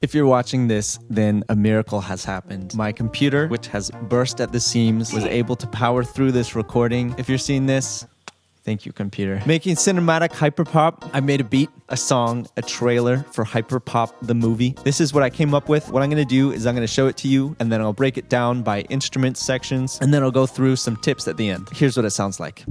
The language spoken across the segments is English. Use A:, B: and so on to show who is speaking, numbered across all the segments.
A: If you're watching this, then a miracle has happened. My computer, which has burst at the seams, was able to power through this recording. If you're seeing this, thank you, computer. Making cinematic hyperpop, I made a beat, a song, a trailer for Hyperpop, the movie. This is what I came up with. What I'm gonna do is I'm gonna show it to you, and then I'll break it down by instrument sections, and then I'll go through some tips at the end. Here's what it sounds like.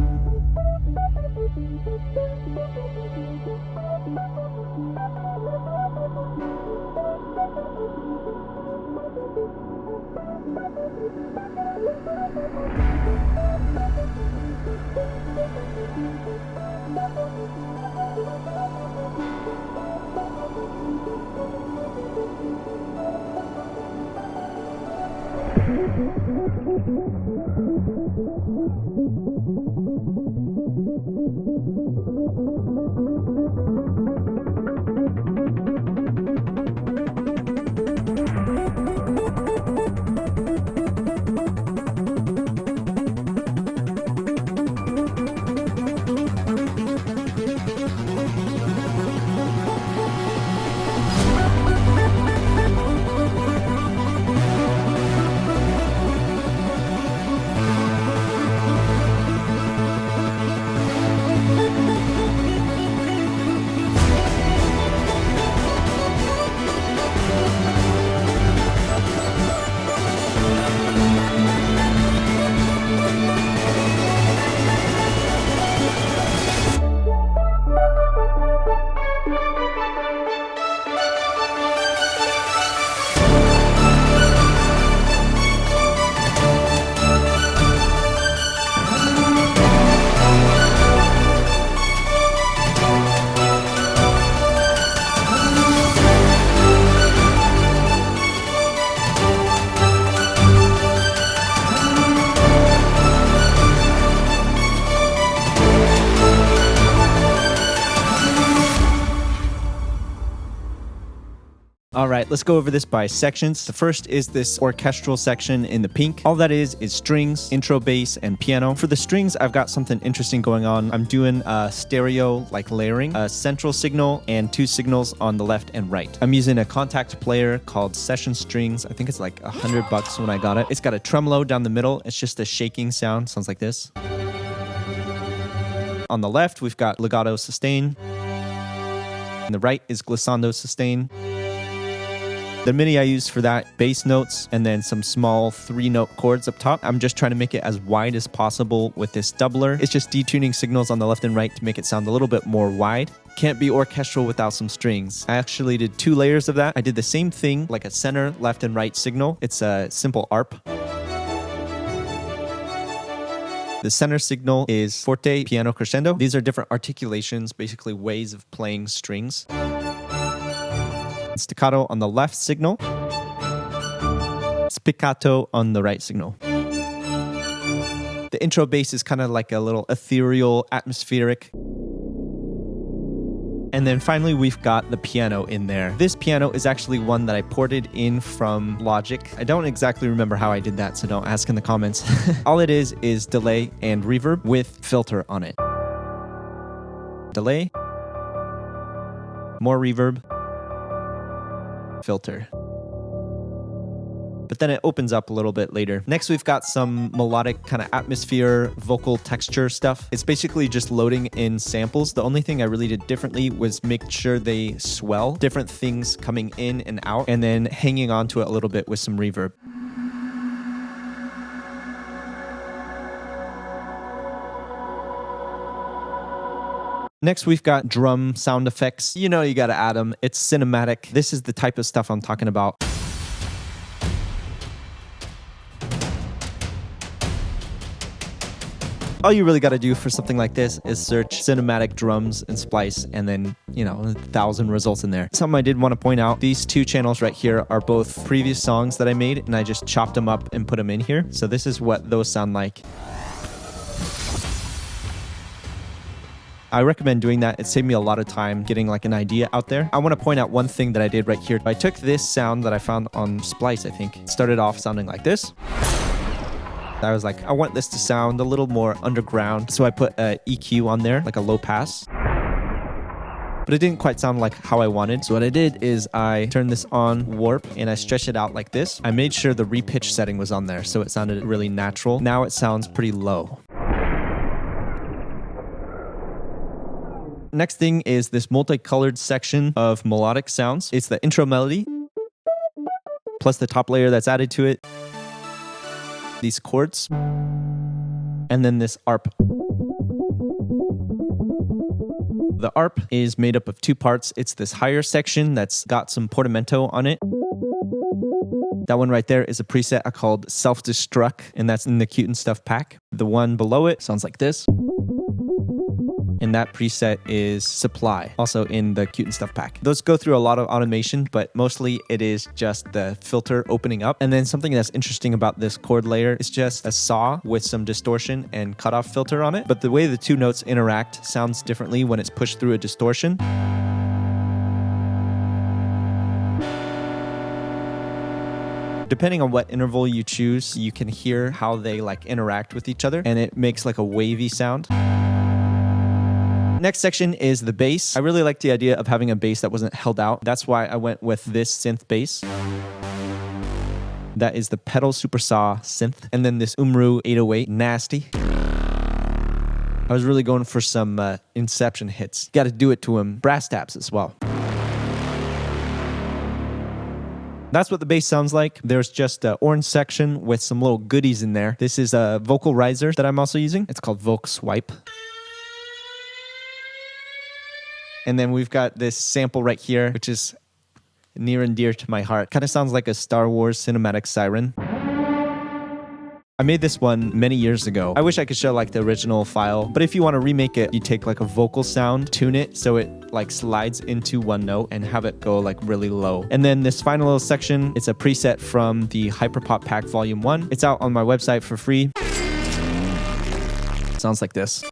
A: All right, let's go over this by sections. The first is this orchestral section in the pink. All that is strings, intro, bass, and piano. For the strings, I've got something interesting going on. I'm doing a stereo like layering, a central signal and two signals on the left and right. I'm using a contact player called Session Strings. I think it's like $100 when I got it. It's got a tremolo down the middle. It's just a shaking sound. Sounds like this. On the left, we've got legato sustain. On the right is glissando sustain. The MIDI I use for that, bass notes, and then some small 3-note chords up top. I'm just trying to make it as wide as possible with this doubler. It's just detuning signals on the left and right to make it sound a little bit more wide. Can't be orchestral without some strings. I actually did 2 layers of that. I did the same thing, like a center, left, and right signal. It's a simple ARP. The center signal is forte, piano, crescendo. These are different articulations, basically ways of playing strings. Staccato on the left signal, spiccato on the right signal. The intro bass is kind of like a little ethereal, atmospheric. And then finally, we've got the piano in there. This piano is actually one that I ported in from Logic. I don't exactly remember how I did that, so don't ask in the comments. All it is delay and reverb with filter on it. Delay, more reverb, filter. But then it opens up a little bit later. Next, we've got some melodic kind of atmosphere, vocal texture stuff. It's basically just loading in samples. The only thing I really did differently was make sure they swell, different things coming in and out, and then hanging on to it a little bit with some reverb. Next, we've got drum sound effects. You know you gotta add them. It's cinematic. This is the type of stuff I'm talking about. All you really gotta do for something like this is search cinematic drums and splice, and then, 1,000 results in there. Something I did want to point out, these 2 channels right here are both previous songs that I made, and I just chopped them up and put them in here. So this is what those sound like. I recommend doing that. It saved me a lot of time getting like an idea out there. I want to point out one thing that I did right here. I took this sound that I found on Splice, I think. It started off sounding like this. I was like, I want this to sound a little more underground. So I put a EQ on there, like a low pass. but it didn't quite sound like how I wanted. So what I did is I turned this on warp and I stretched it out like this. I made sure the repitch setting was on there so it sounded really natural. Now it sounds pretty low. Next thing is this multicolored section of melodic sounds. It's the intro melody, plus the top layer that's added to it, these chords, and then this ARP. The ARP is made up of two parts. It's this higher section that's got some portamento on it. That one right there is a preset I called Self-Destruct, and that's in the Cute and Stuff pack. The one below it sounds like this. And that preset is Supply, also in the Cute and Stuff pack. Those go through a lot of automation, but mostly it is just the filter opening up. And then something that's interesting about this chord layer is just a saw with some distortion and cutoff filter on it. But the way the two notes interact sounds differently when it's pushed through a distortion. Depending on what interval you choose, you can hear how they like interact with each other, and it makes like a wavy sound. Next section is the bass. I really like the idea of having a bass that wasn't held out. That's why I went with this synth bass. That is the Petal Supply synth. And then this Umru 808 Nasty. I was really going for some Inception hits. Got to do it to him. Brass taps as well. That's what the bass sounds like. There's just an orange section with some little goodies in there. This is a vocal riser that I'm also using. It's called Voc Swipe. And then we've got this sample right here, which is near and dear to my heart. Kind of sounds like a Star Wars cinematic siren. I made this one many years ago. I wish I could show like the original file, but if you want to remake it, you take like a vocal sound, tune it so it like slides into one note and have it go like really low. And then this final little section, it's a preset from the Hyperpop pack volume 1. It's out on my website for free. Sounds like this.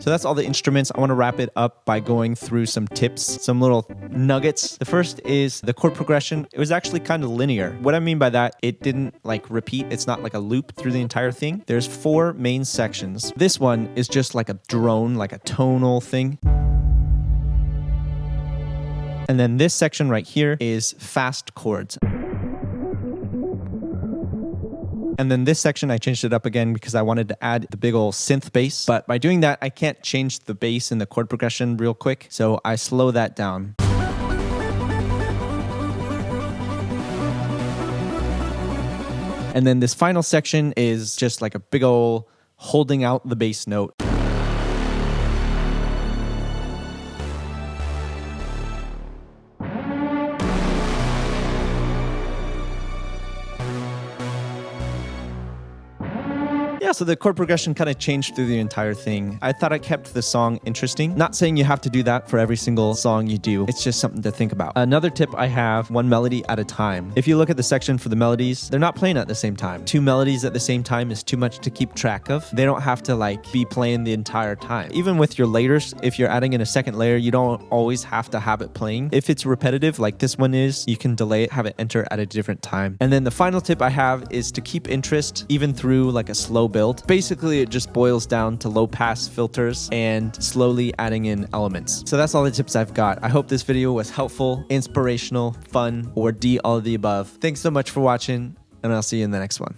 A: So that's all the instruments. I want to wrap it up by going through some tips, some little nuggets. The first is the chord progression. It was actually kind of linear. What I mean by that, it didn't like repeat. It's not like a loop through the entire thing. There's 4 main sections. This one is just like a drone, like a tonal thing. And then this section right here is fast chords. And then this section, I changed it up again because I wanted to add the big old synth bass. But by doing that, I can't change the bass and the chord progression real quick. So I slow that down. And then this final section is just like a big old holding out the bass note. Yeah, so the chord progression kind of changed through the entire thing. I thought I kept the song interesting. Not saying you have to do that for every single song you do. It's just something to think about. Another tip I have, one melody at a time. If you look at the section for the melodies, they're not playing at the same time. 2 melodies at the same time is too much to keep track of. They don't have to like be playing the entire time. Even with your layers, if you're adding in a second layer, you don't always have to have it playing. If it's repetitive, like this one is, you can delay it, have it enter at a different time. And then the final tip I have is to keep interest even through like a slow build. Basically, it just boils down to low pass filters and slowly adding in elements. So that's all the tips I've got. I hope this video was helpful, inspirational, fun, or D, all of the above. Thanks so much for watching, and I'll see you in the next one.